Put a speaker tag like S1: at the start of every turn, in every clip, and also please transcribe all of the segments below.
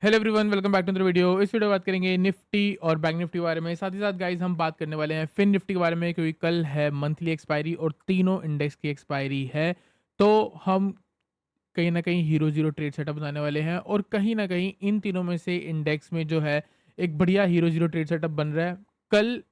S1: Hello everyone, welcome back to the video. इस video में बात करेंगे निफ्टी और बैंक निफ्टी के बारे में। साथ ही साथ गाइस हम बात करने वाले हैं फिन निफ्टी के बारे में, क्योंकि कल है मंथली एक्सपायरी और तीनों इंडेक्स की एक्सपायरी है। तो हम कहीं ना कहीं हीरो जीरो ट्रेड सेटअप बनाने वाले हैं और कहीं ना कहीं इन तीनों में से इंडेक्स में जो है एक बढ़िया हीरो जीरो ट्रेड सेटअप बन रहा है। कल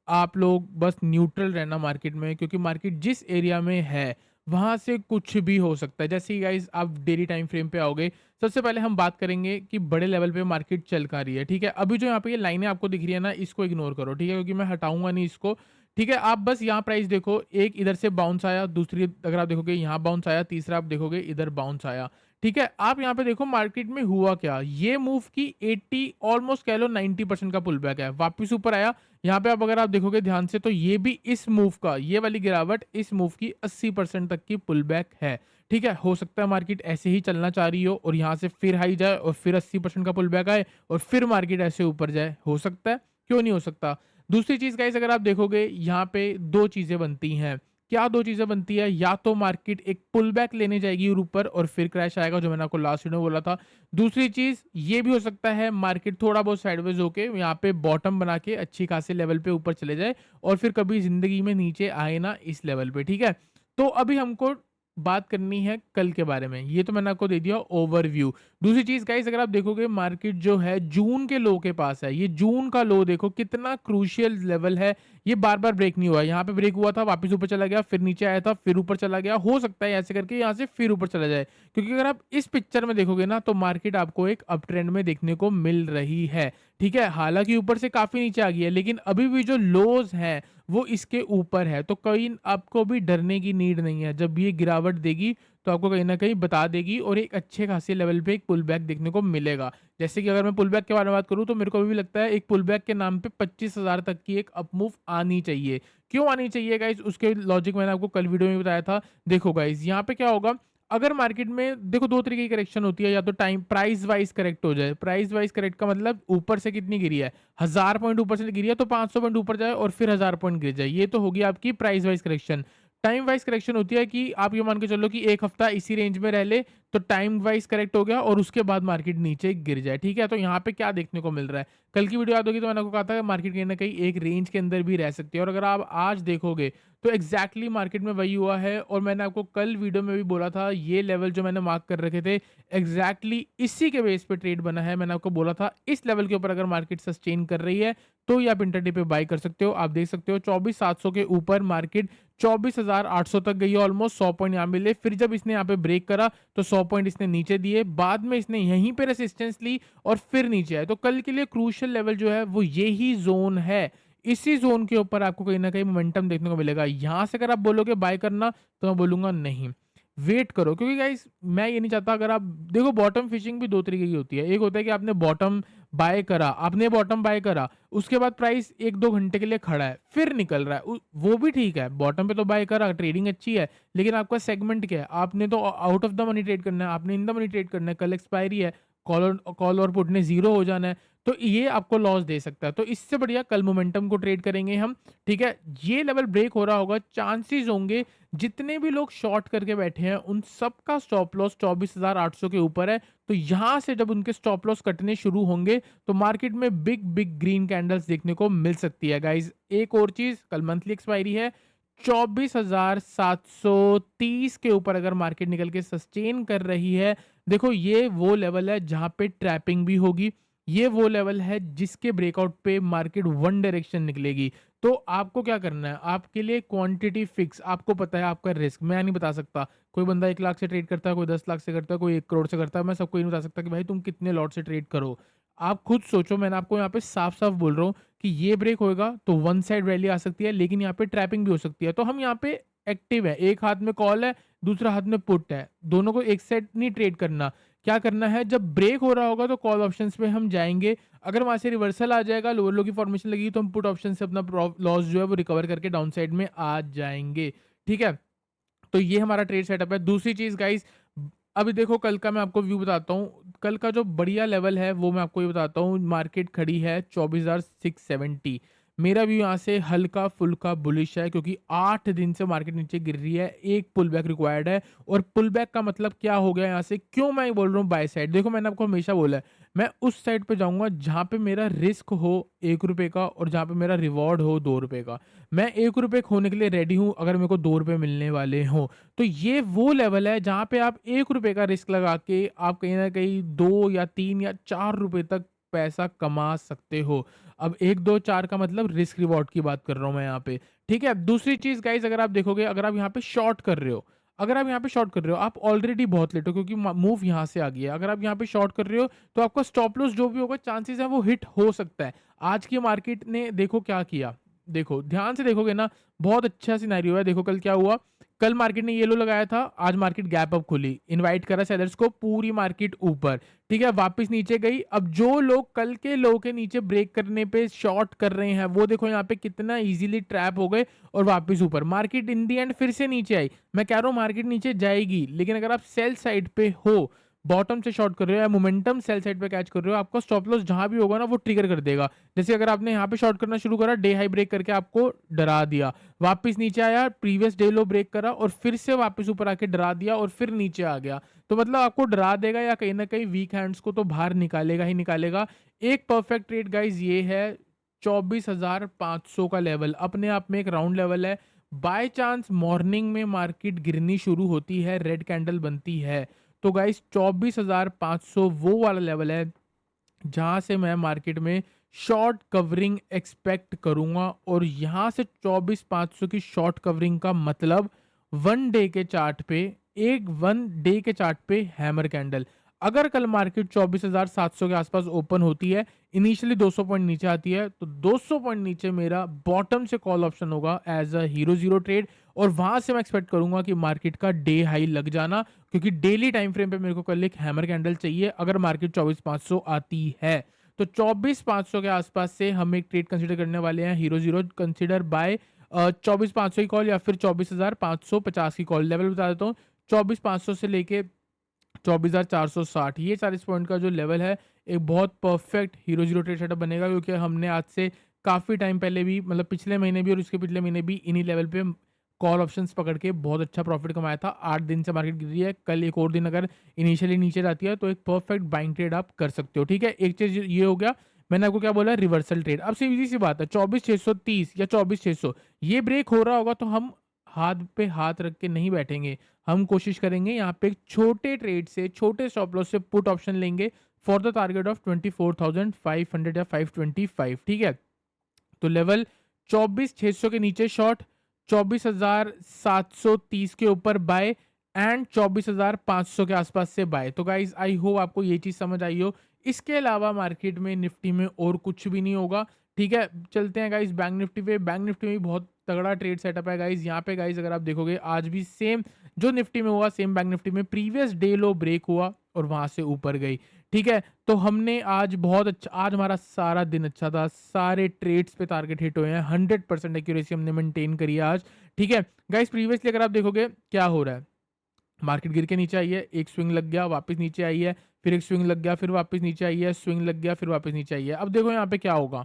S1: आप लोग बस न्यूट्रल रहना मार्केट में, क्योंकि मार्केट जिस एरिया में है वहां से कुछ भी हो सकता है। जैसे ही गाइस आप डेली टाइम फ्रेम पे आओगे, सबसे पहले हम बात करेंगे कि बड़े लेवल पे मार्केट चल का रही है। ठीक है, अभी जो यहाँ पे ये लाइनें आपको दिख रही है ना, इसको इग्नोर करो। ठीक है, क्योंकि मैं हटाऊंगा नहीं इसको। ठीक है, आप बस यहाँ प्राइस देखो, एक इधर से बाउंस आया, दूसरी अगर आप देखोगे यहाँ बाउंस आया, तीसरा आप देखोगे इधर बाउंस आया। ठीक है, आप यहाँ पे देखो मार्केट में हुआ क्या। ये मूव की 80 ऑलमोस्ट कह लो 90% का पुल बैक है, वापस ऊपर आया। यहाँ पे आप अगर आप देखोगे ध्यान से तो ये भी इस मूव का, ये वाली गिरावट इस मूव की 80% तक की पुल बैक है। ठीक है, हो सकता है मार्केट ऐसे ही चलना चाह रही हो और यहाँ से फिर हाई जाए और फिर 80% का पुल बैक आए और फिर मार्केट ऐसे ऊपर जाए। हो सकता है, क्यों नहीं हो सकता। दूसरी चीज गाइस, अगर आप देखोगे यहाँ पे दो चीजें बनती हैं। क्या दो चीजें बनती है? या तो मार्केट एक पुल बैक लेने जाएगी और ऊपर और फिर क्रैश आएगा, जो मैंने आपको लास्ट वीडियो में बोला था। दूसरी चीज ये भी हो सकता है मार्केट थोड़ा बहुत साइडवेज होके यहाँ पे बॉटम बना के अच्छी खासे लेवल पे ऊपर चले जाए और फिर कभी जिंदगी में नीचे आए ना इस लेवल पे। ठीक है, तो अभी हमको बात करनी है कल के बारे में। ये तो मैंने आपको दे दिया ओवरव्यू। दूसरी चीज गाइस, अगर आप देखोगे मार्केट जो है जून के लो के पास है। ये जून का लो देखो कितना क्रूशियल लेवल है। ये बार बार ब्रेक नहीं हुआ, यहाँ पे ब्रेक हुआ था, वापस ऊपर चला गया, फिर नीचे आया था, फिर ऊपर चला गया। हो सकता है ऐसे करके यहाँ से फिर ऊपर चला जाए, क्योंकि अगर आप इस पिक्चर में देखोगे ना तो मार्केट आपको एक अप ट्रेंड में देखने को मिल रही है। ठीक है, हालांकि ऊपर से काफी नीचे आ गई है, लेकिन अभी भी जो लोज हैं वो इसके ऊपर है। तो कहीं आपको भी डरने की नीड नहीं है। जब ये गिरावट देगी तो आपको कहीं ना कहीं बता देगी और एक अच्छे खासे लेवल पे एक पुल बैक देखने को मिलेगा। जैसे कि अगर मैं पुल बैक के बारे में बात करूं तो मेरे को भी लगता है एक पुल बैक के नाम पे 25,000 तक की एक अप मूव आनी चाहिए। क्यों आनी चाहिए गाइस? उसके लॉजिक मैंने आपको कल वीडियो में बताया था। देखो गाइस, यहाँ पे क्या होगा, अगर मार्केट में देखो दो तरीके की करेक्शन होती है। या तो टाइम प्राइस वाइज करेक्ट हो जाए। प्राइस वाइज करेक्ट का मतलब ऊपर से कितनी गिरी है, 1000 पॉइंट ऊपर से गिरी है तो 500 पॉइंट ऊपर जाए और फिर 1000 पॉइंट गिर जाए। ये तो होगी आपकी price wise correction. Time wise correction होती है कि आप ये मान के चलो कि एक हफ्ता इसी रेंज में रह ले तो टाइम वाइज करेक्ट हो गया और उसके बाद मार्केट नीचे गिर जाए। ठीक है, तो यहाँ पे क्या देखने को मिल रहा है, कल की वीडियो याद होगी तो मैंने आपको कहा था कि मार्केट कहीं ना कहीं एक रेंज के अंदर भी रह सकती है। और अगर आप आज देखोगे तो एग्जैक्टली मार्केट में वही हुआ है। और मैंने आपको कल वीडियो में भी बोला था, ये लेवल जो मैंने मार्क कर रखे थे एग्जैक्टली इसी के बेस पे ट्रेड बना है। मैंने आपको बोला था इस लेवल के ऊपर अगर मार्केट सस्टेन कर रही है तो ये आप इंटरडे पे बाई कर सकते हो। आप देख सकते हो 24,700 के ऊपर मार्केट 24,800 तक गई है, ऑलमोस्ट 100 पॉइंट यहाँ मिले। फिर जब इसने यहाँ पे ब्रेक करा तो 100 पॉइंट इसने नीचे दिए, बाद में इसने यहीं पे रेसिस्टेंस ली और फिर नीचे आए। तो कल के लिए क्रूशियल लेवल जो है वो यही जोन है। इसी जोन के ऊपर आपको कहीं ना कहीं मोमेंटम देखने को मिलेगा। यहां से अगर आप बोलोगे बाय करना तो मैं बोलूंगा नहीं, वेट करो। क्योंकि गाइस मैं ये नहीं चाहता, अगर आप देखो बॉटम फिशिंग भी दो तरीके की होती है। एक होता है कि आपने बॉटम बाय करा, आपने बॉटम बाय करा, उसके बाद प्राइस एक दो घंटे के लिए खड़ा है फिर निकल रहा है, वो भी ठीक है। बॉटम पे तो बाय करा, ट्रेडिंग अच्छी है, लेकिन आपका सेगमेंट क्या है? आपने तो out of the money trade करना है, आपने इन द मनी ट्रेड करना है। कल एक्सपायरी है, कॉल और पुट ने जीरो हो जाना है, तो ये आपको लॉस दे सकता है। तो इससे बढ़िया कल मोमेंटम को ट्रेड करेंगे हम। ठीक है, ये लेवल ब्रेक हो रहा होगा, चांसेस होंगे जितने भी लोग शॉर्ट करके बैठे हैं उन सबका स्टॉप लॉस 24,800 के ऊपर है। तो यहां से जब उनके स्टॉप लॉस कटने शुरू होंगे तो मार्केट में बिग बिग ग्रीन कैंडल्स देखने को मिल सकती है गाइज। एक और चीज, कल मंथली एक्सपायरी है, 24,730 के ऊपर अगर मार्केट निकल के सस्टेन कर रही है, देखो ये वो लेवल है जहां पे ट्रैपिंग भी होगी। ये वो लेवल है जिसके ब्रेकआउट पे मार्केट वन डायरेक्शन निकलेगी। तो आपको क्या करना है, आपके लिए क्वांटिटी फिक्स, आपको पता है आपका रिस्क मैं नहीं बता सकता। कोई बंदा 1 लाख से ट्रेड करता है, कोई 10 लाख से करता है, कोई 1 करोड़ से करता है। मैं सबको ये नहीं बता सकता कि भाई तुम कितने लॉट से ट्रेड करो। आप खुद सोचो। मैंने आपको यहाँ पे साफ साफ बोल रहा हूँ कि ये ब्रेक होएगा तो वन साइड रैली आ सकती है, लेकिन यहाँ पे ट्रैपिंग भी हो सकती है। तो हम यहाँ पे एक्टिव है, एक हाथ में कॉल है, दूसरा हाथ में पुट है, दोनों को एक साइड नहीं ट्रेड करना। क्या करना है, जब ब्रेक हो रहा होगा तो कॉल ऑप्शंस पे हम जाएंगे। अगर वहां से रिवर्सल आ जाएगा, लोअर लो की फॉर्मेशन लगेगी, तो हम पुट ऑप्शन से अपना लॉस जो है वो रिकवर करके डाउन साइड में आ जाएंगे। ठीक है, तो ये हमारा ट्रेड सेटअप है। दूसरी चीज गाइस, अभी देखो कल का मैं आपको व्यू बताता हूँ। कल का जो बढ़िया लेवल है वो मैं आपको ये बताता हूँ। मार्केट खड़ी है 24,670, मेरा भी यहाँ से हल्का-फुल्का बुलिश है क्योंकि 8 दिन से मार्केट नीचे गिर रही है, एक पुल बैक रिक्वायर्ड है और पुल बैक का मतलब क्या हो गया यहाँ से, क्यों मैं बोल रहा हूँ बाय साइड? देखो मैंने आपको हमेशा बोला है, मैं उस साइड पे जाऊँगा जहाँ पे मेरा रिस्क हो ₹1 का और जहाँ पे मेरा रिवॉर्ड हो ₹2 का। मैं ₹1 खोने के लिए रेडी हूँ अगर मेरे को ₹2 मिलने वाले हों। तो ये वो लेवल है जहाँ पे आप ₹1 का रिस्क लगा के आप कहीं न कहीं 2 या 3 या ₹4 तक पैसा कमा सकते हो। अब 1, 2, 4 का मतलब रिस्क रिवॉर्ड की बात कर रहा हूँ मैं यहाँ पे, ठीक है? दूसरी चीज़ गाइज़ अगर आप देखोगे, अगर आप यहाँ पे शॉर्ट कर रहे हो, अगर आप यहाँ पे शॉर्ट कर रहे हो, आप ऑलरेडी बहुत लेट हो क्योंकि म मूव यहाँ से आ गई है। अगर आप यहाँ पे शॉर्ट कर रहे हो, तो आपका स्टॉप लॉस जो भी होगा चांसेस है वो हिट हो सकता है। आज की मार्केट ने देखो क्या किया, देखो ध्यान से देखोगे ना, बहुत अच्छा सिनेरियो है। देखो कल क्या हुआ, कल मार्केट ने येलो लगाया था, आज मार्केट गैप अप खुली, इनवाइट करा सेलर्स को, पूरी मार्केट ऊपर, ठीक है? वापस नीचे गई। अब जो लोग कल के लो के नीचे ब्रेक करने पे शॉर्ट कर रहे हैं, वो देखो यहाँ पे कितना ईज़िली ट्रैप हो गए और वापस ऊपर। मार्केट इन द एंड फिर से नीचे आई। मैं कह रहा हूँ मार्केट नीचे जाएगी, लेकिन अगर आप सेल साइड पे हो, बॉटम से शॉर्ट कर रहे हो या मोमेंटम सेल साइड पे कैच कर रहे हो, आपका स्टॉप लॉस जहाँ भी होगा ना वो ट्रिगर कर देगा। जैसे अगर आपने यहाँ पे शॉर्ट करना शुरू करा, डे हाई ब्रेक करके आपको डरा दिया, वापस नीचे आया, प्रीवियस डे लो ब्रेक करा और फिर से वापस ऊपर आके डरा दिया और फिर नीचे आ गया। तो मतलब आपको डरा देगा या कहीं न कहीं वीक हैंड्स को तो बाहर निकालेगा ही निकालेगा। एक परफेक्ट ट्रेड गाइज़ ये है 24,500 का लेवल, अपने आप में एक राउंड लेवल है। बाय चांस मॉर्निंग में मार्केट गिरनी शुरू होती है, रेड कैंडल बनती है, तो गाइज़ 24,500 वो वाला लेवल है जहाँ से मैं मार्केट में शॉर्ट कवरिंग एक्सपेक्ट करूँगा और यहाँ से 24,500 की शॉर्ट कवरिंग का मतलब 1 डे के चार्ट पे, एक 1 डे के चार्ट पे हैमर कैंडल। अगर कल मार्केट 24,700 के आसपास ओपन होती है, इनिशियली 200 पॉइंट नीचे आती है, तो 200 पॉइंट नीचे मेरा बॉटम से कॉल ऑप्शन होगा as a hero zero trade और वहाँ से मैं एक्सपेक्ट करूँगा कि मार्केट का डे हाई लग जाना, क्योंकि डेली टाइम फ्रेम पे मेरे को कल एक हैमर कैंडल चाहिए अगर मार्केट 24,500 आती है। तो 24,500 के आसपास से हम एक ट्रेड कंसीडर करने वाले हैं, हीरो ज़ीरो कंसीडर बाय 24,500 की कॉल या फिर 24,550 की कॉल। लेवल बता देता हूँ, 24,500 से लेके 24,460 ये 40 पॉइंट का जो लेवल है, एक बहुत perfect hero zero trade setup बनेगा क्योंकि हमने आज से काफ़ी टाइम पहले भी, मतलब पिछले महीने भी और उसके पिछले महीने भी इन्हीं लेवल पे कॉल ऑप्शंस पकड़ के बहुत अच्छा प्रॉफिट कमाया था। 8 दिन से मार्केट गिर रही है, कल एक और दिन अगर इनिशियली नीचे जाती है तो एक परफेक्ट बाइंग ट्रेड आप कर सकते हो, ठीक है? एक चीज़ ये हो गया, मैंने आपको क्या बोला, रिवर्सल ट्रेड। अब सीधी सी बात है, 24,630 या 24,600 ये ब्रेक हो रहा होगा तो हम हाथ पे हाथ रख के नहीं बैठेंगे। हम कोशिश करेंगे यहाँ पे एक छोटे ट्रेड से, छोटे स्टॉप लॉस से पुट ऑप्शन लेंगे फॉर द टारगेट ऑफ 24,500 या 525, ठीक है? तो लेवल 24,600 के नीचे शॉर्ट, 24,730 के ऊपर बाय एंड 24,500 के आसपास से बाय। तो गाइज आई होप आपको ये चीज़ समझ आई हो। इसके अलावा मार्केट में निफ्टी में और कुछ भी नहीं होगा, ठीक है? चलते हैं गाइज बैंक निफ्टी पे। बैंक निफ्टी में भी बहुत तगड़ा ट्रेड सेटअप है गाइज। यहाँ पे गाइज अगर आप देखोगे आज भी सेम जो निफ्टी में हुआ, सेम बैंक निफ्टी में प्रीवियस डे लो ब्रेक हुआ और वहां से ऊपर गई, ठीक है? तो हमने आज बहुत अच्छा, आज हमारा सारा दिन अच्छा था, सारे ट्रेड्स पे टारगेट हिट हुए हैं, 100% एक्यूरेसी हमने मेंटेन करी है आज, ठीक है? गाइस प्रीवियसली अगर आप देखोगे क्या हो रहा है, मार्केट गिर के नीचे आई है, एक स्विंग लग गया, वापस नीचे आई है, फिर एक स्विंग लग गया, फिर वापस नीचे आई है, स्विंग लग गया, फिर वापस नीचे आई है। अब देखो यहाँ पे क्या होगा,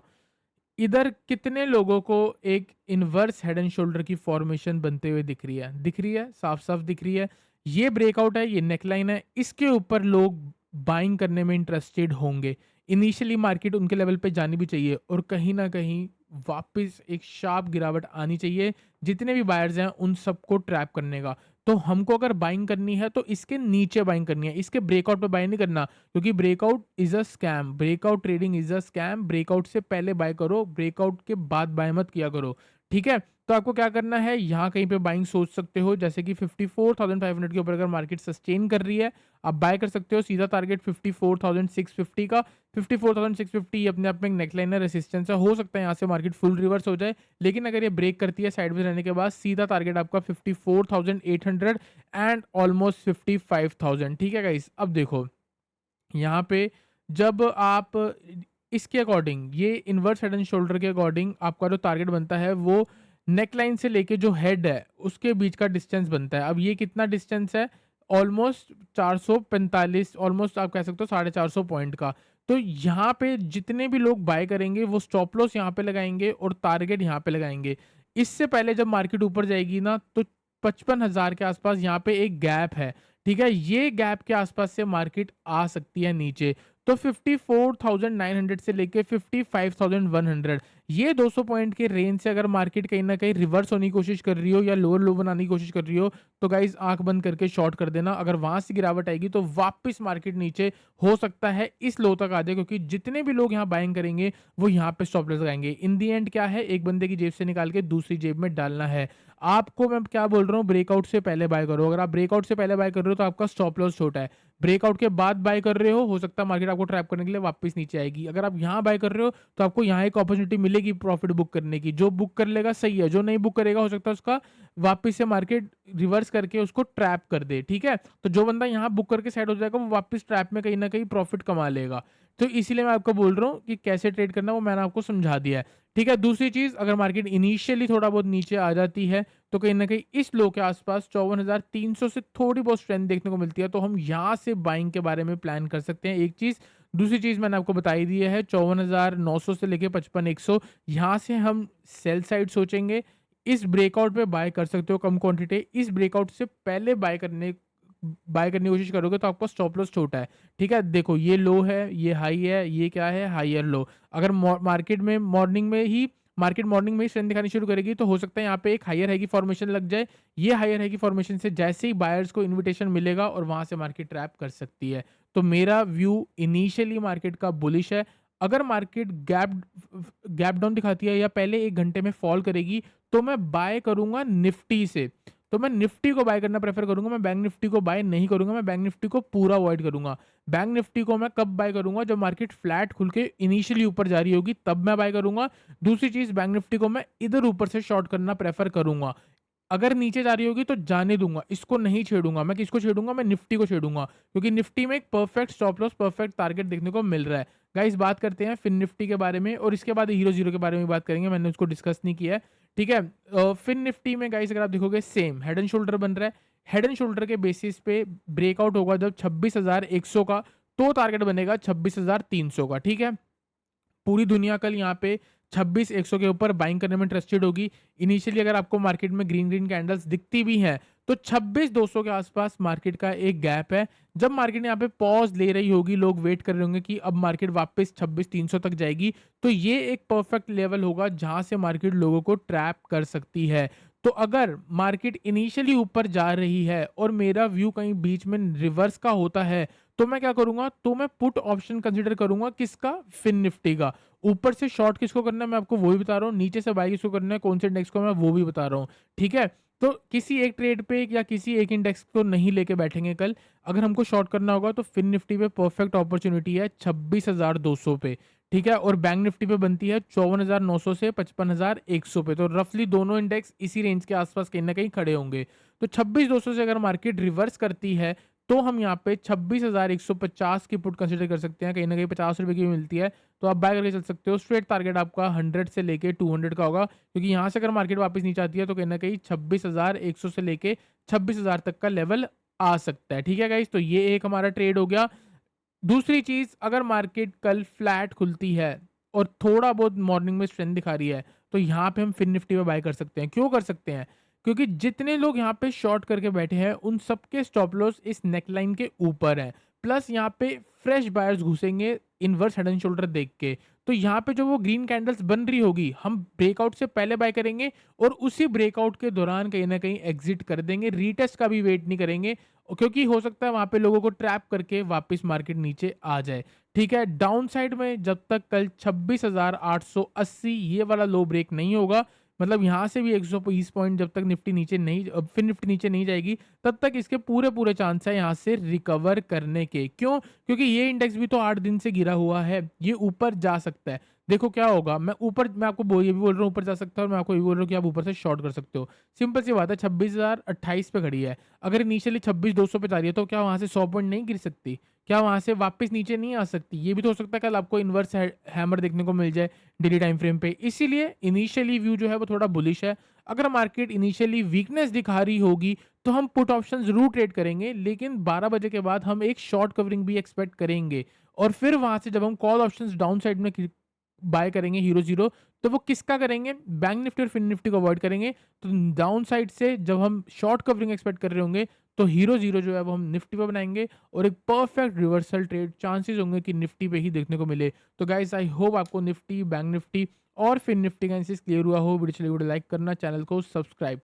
S1: इधर कितने लोगों को एक इन्वर्स हेड एंड शोल्डर की फॉर्मेशन बनते हुए दिख रही है? दिख रही है, साफ साफ दिख रही है। ये ब्रेकआउट है, ये नेकलाइन है, इसके ऊपर लोग बाइंग करने में इंटरेस्टेड होंगे। इनिशियली मार्केट उनके लेवल पे जानी भी चाहिए और कहीं ना कहीं वापस एक शार्प गिरावट आनी चाहिए, जितने भी बायर्स हैं उन सबको ट्रैप करने का। तो हमको अगर बाइंग करनी है तो इसके नीचे बाइंग करनी है, इसके ब्रेकआउट पे बाय नहीं करना, क्योंकि breakout is a scam, breakout trading is a scam. Breakout से पहले बाय करो, ब्रेकआउट के बाद बाय मत किया करो, ठीक है? तो आपको क्या करना है, यहाँ कहीं पे बाइंग सोच सकते हो, जैसे कि 54,500 के ऊपर अगर मार्केट सस्टेन कर रही है, आप बाय कर सकते हो। सीधा टारगेट 54,650 का, 54,650 अपने आप में एक नेकलाइन है, रेसिस्टेंस है, हो सकता है यहाँ से मार्केट फुल रिवर्स हो जाए, लेकिन अगर ये ब्रेक करती है साइडवेज रहने के बाद, सीधा टारगेट आपका 54,800 एंड ऑलमोस्ट 55,000, ठीक है गाइस? अब देखो यहाँ पे जब आप इसके अकॉर्डिंग, ये इन्वर्स हेड एंड शोल्डर के अकॉर्डिंग आपका जो टारगेट बनता है वो नेकलाइन से लेके जो हेड है उसके बीच का डिस्टेंस बनता है। अब ये कितना डिस्टेंस है? ऑलमोस्ट 445, ऑलमोस्ट आप कह सकते हो 450 पॉइंट का। तो यहाँ पे जितने भी लोग बाय करेंगे वो स्टॉप लॉस यहाँ पे लगाएँगे और टारगेट यहाँ पे लगाएँगे। इससे पहले जब मार्केट ऊपर जाएगी ना तो 55,000 के आसपास यहाँ पे एक गैप है, ठीक है? ये गैप के आसपास से मार्केट आ सकती है नीचे। तो 54,900 से लेके 55,100 ये 200 पॉइंट के रेंज से अगर मार्केट कहीं न कहीं रिवर्स होने की कोशिश कर रही हो या लोअर लो बनाने की कोशिश कर रही हो, तो गाइज़ आँख बंद करके शॉर्ट कर देना। अगर वहाँ से गिरावट आएगी तो वापस मार्केट नीचे हो सकता है इस लो तक आ जाए, क्योंकि जितने भी लोग यहाँ बाइंग करेंगे वो यहाँ पे स्टॉप लॉस लगाएँगे। इन द एंड क्या है, एक बंदे की जेब से निकाल के दूसरी जेब में डालना है। आपको मैं क्या बोल रहा हूँ, ब्रेकआउट से पहले बाय करो। अगर आप ब्रेकआउट से पहले बाय कर रहे हो तो आपका स्टॉप लॉस छोटा है। ब्रेकआउट के बाद बाय कर रहे हो सकता है मार्केट आपको ट्रैप करने के लिए वापस नीचे आएगी। अगर आप यहाँ बाय कर रहे हो तो आपको यहाँ एक अपॉर्चुनिटी मिलेगी प्रॉफिट बुक करने की। जो बुक कर लेगा सही है, जो नहीं बुक करेगा हो सकता है उसका वापस से मार्केट रिवर्स करके उसको ट्रैप कर दे, ठीक है? तो जो बंदा यहाँ बुक करके साइड हो जाएगा वो वापस ट्रैप में कहीं न कहीं प्रॉफिट कमा लेगा। तो इसीलिए मैं आपको बोल रहा हूँ कि कैसे ट्रेड करना है वो मैंने आपको समझा दिया है, ठीक है? दूसरी चीज़, अगर मार्केट इनिशियली थोड़ा बहुत नीचे आ जाती है तो कहीं न कहीं इस लो के आसपास 54,300 से थोड़ी बहुत स्ट्रेंथ देखने को मिलती है, तो हम यहाँ से बाइंग के बारे में प्लान कर सकते हैं, एक चीज़। दूसरी चीज़ मैंने आपको बता ही दी है, 54,900 से लेके 55,100 यहाँ से हम सेल साइड सोचेंगे। इस ब्रेकआउट पे बाय कर सकते हो कम क्वांटिटी। इस ब्रेकआउट से पहले बाय करने की कोशिश करोगे तो आपका स्टॉप लॉस छोटा है, ठीक है? देखो ये लो है, ये हाई है, ये क्या है, हायर लो। अगर मार्केट मॉर्निंग में ही स्ट्रेंथ दिखानी शुरू करेगी तो हो सकता है यहाँ पे एक हायर हाई की फॉर्मेशन लग जाए। ये हायर हाई की फॉर्मेशन से जैसे ही बायर्स को इन्विटेशन मिलेगा और वहाँ से मार्केट ट्रैप कर सकती है। तो मेरा व्यू इनिशियली मार्केट का बुलिश है। अगर मार्केट गैप डाउन दिखाती है या पहले 1 घंटे में फॉल करेगी तो मैं बाय करूँगा निफ्टी से। तो मैं निफ्टी को बाय करना प्रेफ़र करूँगा, मैं बैंक निफ्टी को बाय नहीं करूँगा, मैं बैंक निफ्टी को पूरा अवॉइड करूँगा। बैंक निफ्टी को मैं कब बाय करूँगा, जब मार्केट फ्लैट खुल के इनिशियली ऊपर जा रही होगी तब मैं बाय करूँगा। दूसरी चीज़, बैंक निफ्टी को मैं इधर ऊपर से शॉर्ट करना प्रेफ़र करूँगा। अगर नीचे जा रही होगी तो जाने दूँगा, इसको नहीं छेड़ूँगा। मैं किसको छेड़ूँगा? मैं निफ्टी को छेड़ूँगा, क्योंकि निफ्टी में एक perfect stop loss, perfect target देखने को मिल रहा है। गाइस बात करते हैं फिन निफ्टी के बारे में और इसके बाद हीरो ज़ीरो के बारे में बात करेंगे, मैंने उसको डिस्कस नहीं किया है, ठीक है? फिन निफ्टी में गाइस अगर आप देखोगे सेम हेड एंड शोल्डर बन रहा है। हेड एंड शोल्डर के बेसिस पे ब्रेकआउट होगा जब 26,100 का, तो टारगेट बनेगा 26,300 का, ठीक है? पूरी दुनिया कल यहाँ पे 26,100 के ऊपर बाइंग करने में इंटरेस्टेड होगी। इनिशियली अगर आपको मार्केट में ग्रीन ग्रीन कैंडल्स दिखती भी हैं तो 26,200 के आसपास मार्केट का एक गैप है। जब मार्केट यहाँ पे पॉज ले रही होगी, लोग वेट कर रहे होंगे कि अब मार्केट वापस 26,300 तक जाएगी, तो ये एक परफेक्ट लेवल होगा जहां से मार्केट लोगों को ट्रैप कर सकती है। तो अगर मार्केट इनिशियली ऊपर जा रही है और मेरा व्यू कहीं बीच में रिवर्स का होता है तो मैं क्या करूंगा, तो मैं पुट ऑप्शन कंसीडर करूंगा, किसका? फिन निफ्टी का। ऊपर से शॉर्ट किसको करना है मैं आपको वो भी बता रहा हूँ, नीचे से बाय किसको करना है, कौन से इंडेक्स को, मैं वो भी बता रहा हूँ, ठीक है? तो किसी एक ट्रेड पे या किसी एक इंडेक्स को नहीं लेके बैठेंगे कल। अगर हमको शॉर्ट करना होगा तो फिन निफ्टी पे परफेक्ट अपॉर्चुनिटी है 26,200 पे, ठीक है? और बैंक निफ्टी पे बनती है 54,900 से 55,100 पे। तो रफली दोनों इंडेक्स इसी रेंज के आसपास कहीं ना कहीं खड़े होंगे। तो 26,200 से अगर मार्केट रिवर्स करती है तो हम यहाँ पे 26,150 की पुट कंसीडर कर सकते हैं, कहीं ना कहीं 50 रुपए की भी मिलती है, तो आप बाय करके चल सकते हो। स्ट्रेट टारगेट आपका 100 से लेके 200 का होगा, क्योंकि यहाँ से अगर मार्केट वापस नीचे आती है तो कहीं ना कहीं 26,100 से लेके 26,000 तक का लेवल आ सकता है, ठीक है गाइस? तो ये एक हमारा ट्रेड हो गया। दूसरी चीज़, अगर मार्केट कल फ्लैट खुलती है और थोड़ा बहुत मॉर्निंग में स्ट्रेंथ दिखा रही है, तो यहाँ पे हम फिन निफ्टी पे बाय कर सकते हैं। क्यों कर सकते हैं? क्योंकि जितने लोग यहाँ पे शॉर्ट करके बैठे हैं, उन सबके स्टॉप लॉस इस नेकलाइन के ऊपर है। प्लस यहाँ पे फ्रेश बायर्स घुसेंगे इन्वर्स हेड एंड शोल्डर देख के। तो यहाँ पे जो वो ग्रीन कैंडल्स बन रही होगी, हम ब्रेकआउट से पहले बाय करेंगे और उसी ब्रेकआउट के दौरान कहीं न कहीं एग्ज़िट कर देंगे। रीटेस्ट का भी वेट नहीं करेंगे, क्योंकि हो सकता है वहाँ पे लोगों को ट्रैप करके वापस मार्केट नीचे आ जाए, ठीक है? डाउन साइड में जब तक कल 26,880 ये वाला लो ब्रेक नहीं होगा, मतलब यहाँ से भी 120 पॉइंट जब तक निफ्टी नीचे नहीं फिर निफ्टी नीचे नहीं जाएगी, तब तक इसके पूरे चांस है यहाँ से रिकवर करने के। क्यों? क्योंकि ये इंडेक्स भी तो 8 दिन से गिरा हुआ है, ये ऊपर जा सकता है। देखो क्या होगा, मैं आपको ये भी बोल रहा हूँ ऊपर जा सकता है और मैं आपको ये भी बोल रहा हूँ कि आप ऊपर से शॉर्ट कर सकते हो। सिंपल सी बात है, 26,028 पे खड़ी है। अगर इनिशियली 26,200 पे जा रही है तो क्या वहाँ से 100 पॉइंट नहीं गिर सकती? क्या वहाँ से वापस नीचे नहीं आ सकती? ये भी तो हो सकता है कल आपको इन्वर्स हैमर देखने को मिल जाए डेली टाइम फ्रेम पे। इसीलिए इनिशियली व्यू जो है वो थोड़ा बुलिश है। अगर मार्केट इनिशियली वीकनेस दिखा रही होगी तो हम पुट ऑप्शन ज़रूर ट्रेड करेंगे, लेकिन 12 बजे के बाद हम एक शॉर्ट कवरिंग भी एक्सपेक्ट करेंगे और फिर वहाँ से जब हम कॉल ऑप्शंस डाउन साइड में बाय करेंगे हीरो ज़ीरो, तो वो किसका करेंगे? बैंक निफ्टी और फिन निफ्टी को अवॉइड करेंगे। तो डाउन साइड से जब हम शॉर्ट कवरिंग एक्सपेक्ट कर रहे होंगे, तो हीरो ज़ीरो जो है वो हम निफ्टी पे बनाएँगे और एक परफेक्ट रिवर्सल ट्रेड चांसेस होंगे कि निफ्टी पे ही देखने को मिले। तो गाइज़ आई होप आपको निफ्टी, बैंक निफ्टी और फिन निफ्टी का एनालिसिस क्लियर हुआ हो। वीडियो चलिए वीडियो लाइक करना, चैनल को सब्सक्राइब